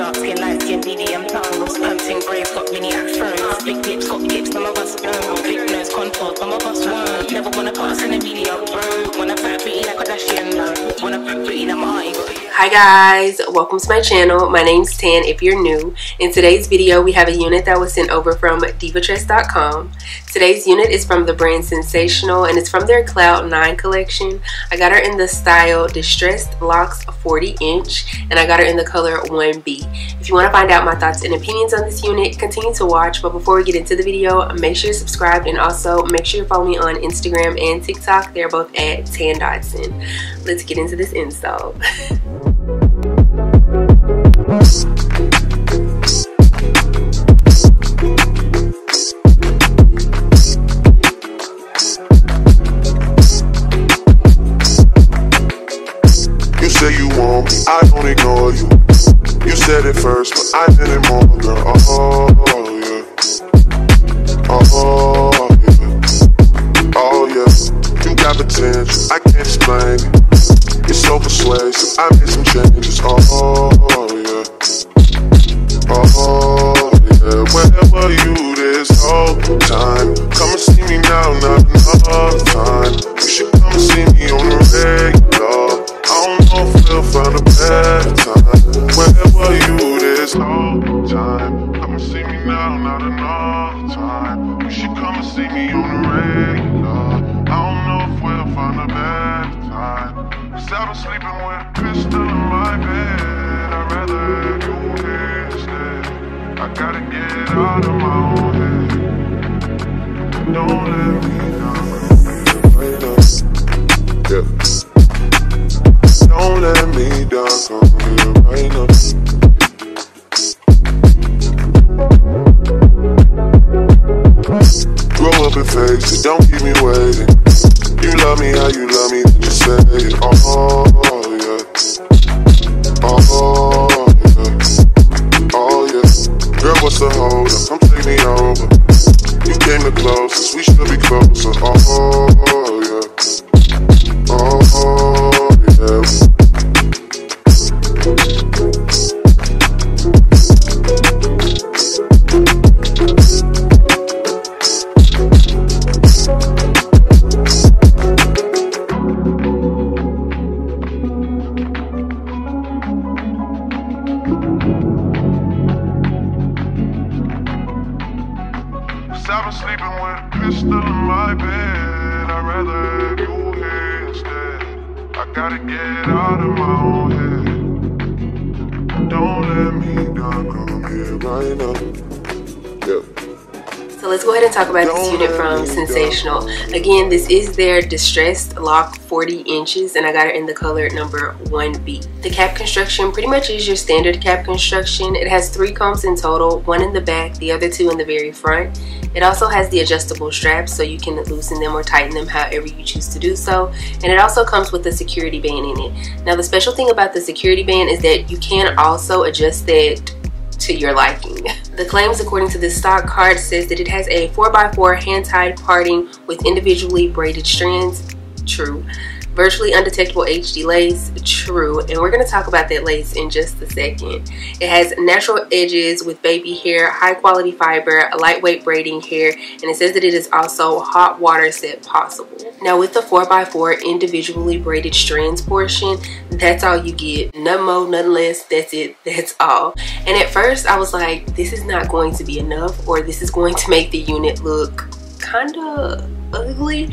dark skin, light skin, medium tongue, sperm ting braids, got mini afros, big lips, got hips, some of us don't, big nose contour, some of us won't. Never wanna pass in a video, bro. Wanna fight pretty like a Kardashian, wanna fight pretty like my. Hi guys, welcome to my channel. My name's Tan if you're new. In today's video we have a unit that was sent over from Divatress.com. Today's unit is from the brand Sensational and it's from their Cloud 9 collection. I got her in the style Distressed Locs 40 inch and I got her in the color 1B. If you want to find out my thoughts and opinions on this unit, continue to watch, but before we get into the video, make sure you're subscribed and also make sure you follow me on Instagram and TikTok. They're both at Dotson. Let's get into this install. You say you want me, I don't ignore you. You said it first, but I did it more, girl. Oh yeah, oh yeah, oh yeah. You got potential, I can't explain it. You're so persuasive, I made some changes. Oh yeah, oh yeah. Where were you this whole time? Come and see me now, not another time. You should come and see me on the regular. I don't know if we'll find a better time. Where were you this whole time? Come and see me now, not another time. You should come and see me on the regular. I don't know if we'll find a better time. Cause I've been sleeping with a pistol in my bed. I'd rather have you here instead. I gotta get out of my own head. Don't let me down. Yeah. Don't let me down, come here right now. Grow up and face it, don't keep me waiting. You love me how you love me, then just say it. Oh yeah, oh yeah, oh yeah. Girl, what's the hold up? Come take me over. You came the closest, we should be closer. Oh yeah, oh yeah. I've been sleeping with a pistol in my bed. I'd rather have you here instead. I gotta get out of my own head. Don't let me down, come here right now. Yeah. So let's go ahead and talk about this unit from Sensational. Again, this is their Distressed Loc 40 inches and I got it in the color number 1B. The cap construction pretty much is your standard cap construction. It has 3 combs in total, 1 in the back, the other 2 in the very front. It also has the adjustable straps so you can loosen them or tighten them however you choose to do so. And it also comes with a security band in it. Now the special thing about the security band is that you can also adjust that to your liking. The claims according to the stock card says that it has a 4x4 hand-tied parting with individually braided strands. True. Virtually undetectable HD lace. True. And we're going to talk about that lace in just a second. It has natural edges with baby hair, high quality fiber, lightweight braiding hair, and it says that it is also hot water set possible. Now with the 4x4 individually braided strands portion, that's all you get. Nothing more, nothing less. That's it. That's all. And at first I was like, this is not going to be enough, or this is going to make the unit look kinda ugly,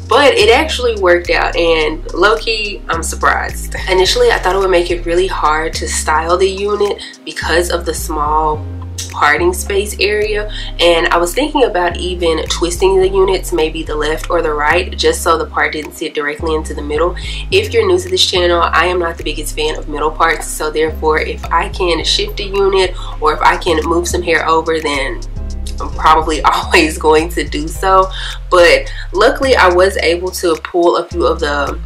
but it actually worked out and low-key I'm surprised. Initially I thought it would make it really hard to style the unit because of the small parting space area, and I was thinking about even twisting the units, maybe the left or the right, just so the part didn't sit directly into the middle. If you're new to this channel, I am not the biggest fan of middle parts, so therefore if I can shift a unit or if I can move some hair over, then I'm probably always going to do so. But luckily I was able to pull a few of the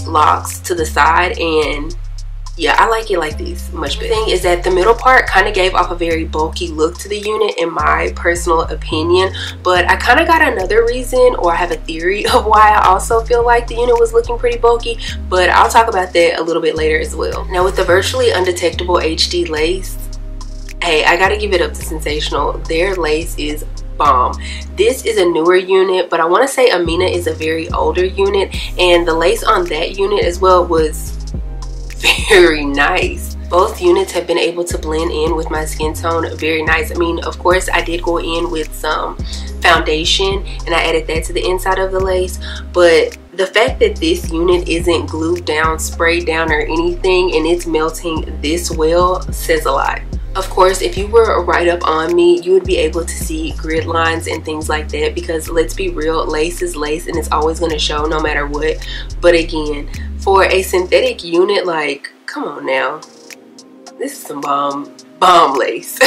locks to the side, and yeah, I like it like this much better. The thing is that the middle part kind of gave off a very bulky look to the unit in my personal opinion, but I kind of got another reason, or I have a theory of why I also feel like the unit was looking pretty bulky, but I'll talk about that a little bit later as well. Now with the virtually undetectable HD lace, Hey, I gotta give it up to Sensational. Their lace is bomb. This is a newer unit, but I want to say Amina is a very older unit, and the lace on that unit as well was very nice. Both units have been able to blend in with my skin tone very nice. I mean, of course, I did go in with some foundation and I added that to the inside of the lace, but the fact that this unit isn't glued down, sprayed down, or anything, and it's melting this well says a lot. Of course, if you were right up on me, you would be able to see grid lines and things like that, because let's be real, lace is lace and it's always going to show no matter what. But again, for a synthetic unit, like, come on now, this is some bomb lace.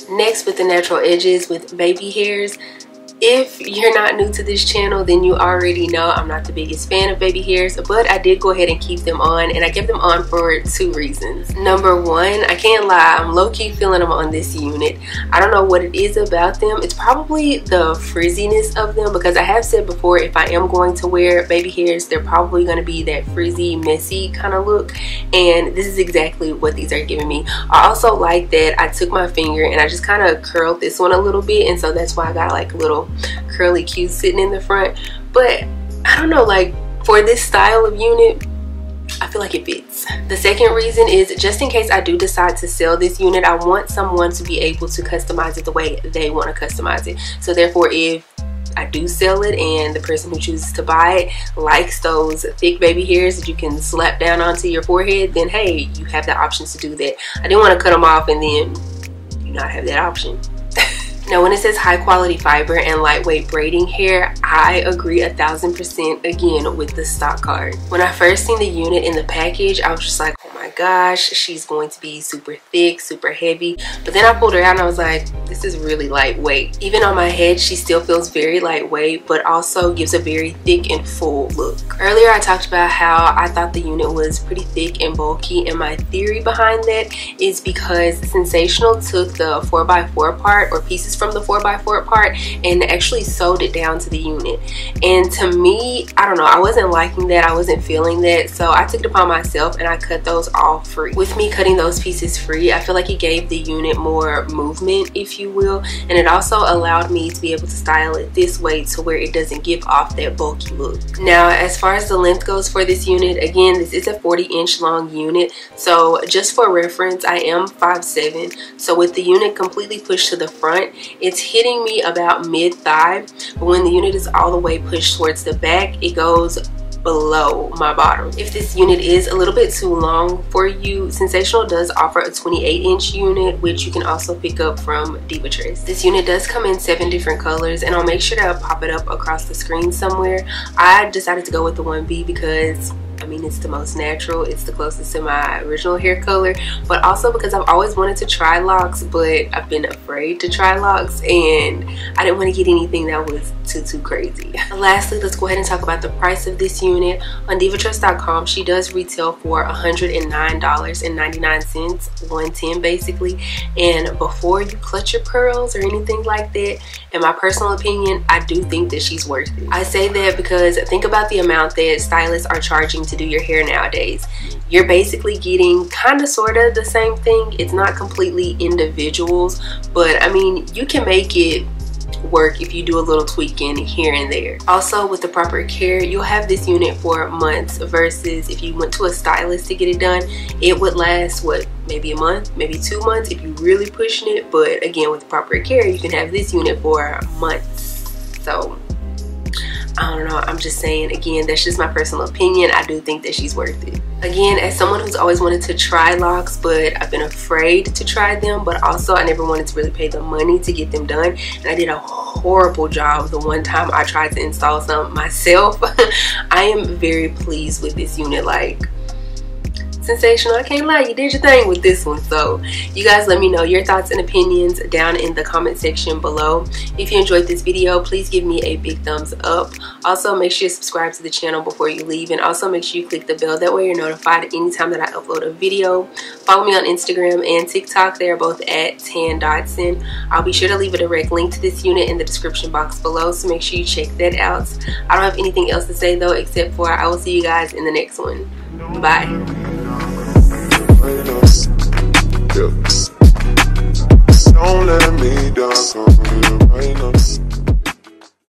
Next, with the natural edges with baby hairs. If you're not new to this channel, then you already know I'm not the biggest fan of baby hairs, but I did go ahead and keep them on, and I kept them on for 2 reasons. Number one, I can't lie, I'm low-key feeling them on this unit. I don't know what it is about them. It's probably the frizziness of them, because I have said before, if I am going to wear baby hairs, they're probably going to be that frizzy, messy kind of look, and this is exactly what these are giving me. I also like that I took my finger and I just kind of curled this one a little bit, and so that's why I got like a little curly Q sitting in the front. But I don't know, like, for this style of unit, I feel like it fits. The second reason is, just in case I do decide to sell this unit, I want someone to be able to customize it the way they want to customize it. So therefore, if I do sell it and the person who chooses to buy it likes those thick baby hairs that you can slap down onto your forehead, then hey, you have the options to do that. I didn't want to cut them off and then you not have that option. Now, when it says high quality fiber and lightweight braiding hair, I agree 1000% again with the stock card. When I first seen the unit in the package, I was just like, oh my gosh, she's going to be super thick, super heavy. But then I pulled her out and I was like, this is really lightweight. Even on my head, she still feels very lightweight, but also gives a very thick and full look. Earlier, I talked about how I thought the unit was pretty thick and bulky, and my theory behind that is because Sensational took the 4x4 part, or pieces from the 4x4 part, and actually sewed it down to the unit. And to me, I don't know, I wasn't liking that, I wasn't feeling that, so I took it upon myself and I cut those all free. With me cutting those pieces free, I feel like it gave the unit more movement, if you will, and it also allowed me to be able to style it this way to where it doesn't give off that bulky look. Now, as far as the length goes for this unit, again, this is a 40-inch long unit, so just for reference, I am 5'7", so with the unit completely pushed to the front, it's hitting me about mid-thigh, but when the unit is all the way pushed towards the back, it goes below my bottom. If this unit is a little bit too long for you, Sensational does offer a 28-inch unit, which you can also pick up from Divatress. This unit does come in 7 different colors, and I'll make sure to pop it up across the screen somewhere. I decided to go with the 1B because, I mean, it's the most natural, it's the closest to my original hair color, but also because I've always wanted to try locks, but I've been afraid to try locks, and I didn't want to get anything that was too crazy. Lastly, let's go ahead and talk about the price of this unit. On Divatress.com, she does retail for $109.99, $110 basically, and before you clutch your pearls or anything like that, in my personal opinion, I do think that she's worth it. I say that because think about the amount that stylists are charging to do your hair nowadays. You're basically getting kind of sort of the same thing. It's not completely individuals, but I mean, you can make it work if you do a little tweaking here and there. Also, with the proper care, you'll have this unit for months, versus if you went to a stylist to get it done, it would last, what, maybe a month, maybe 2 months if you really pushing it. But again, with the proper care, you can have this unit for months. So I don't know, I'm just saying, again, that's just my personal opinion. I do think that she's worth it. Again, as someone who's always wanted to try locks, but I've been afraid to try them, but also I never wanted to really pay the money to get them done, and I did a horrible job the one time I tried to install some myself. I am very pleased with this unit. Like, Sensational, I can't lie, you did your thing with this one. So you guys let me know your thoughts and opinions down in the comment section below. If you enjoyed this video, please give me a big thumbs up. Also, make sure you subscribe to the channel before you leave, and also make sure you click the bell, that way you're notified anytime that I upload a video. Follow me on Instagram and TikTok, they are both at @Dotson. I'll be sure to leave a direct link to this unit in the description box below, so make sure you check that out. I don't have anything else to say though, except for I will see you guys in the next one. Bye. Yeah. right now.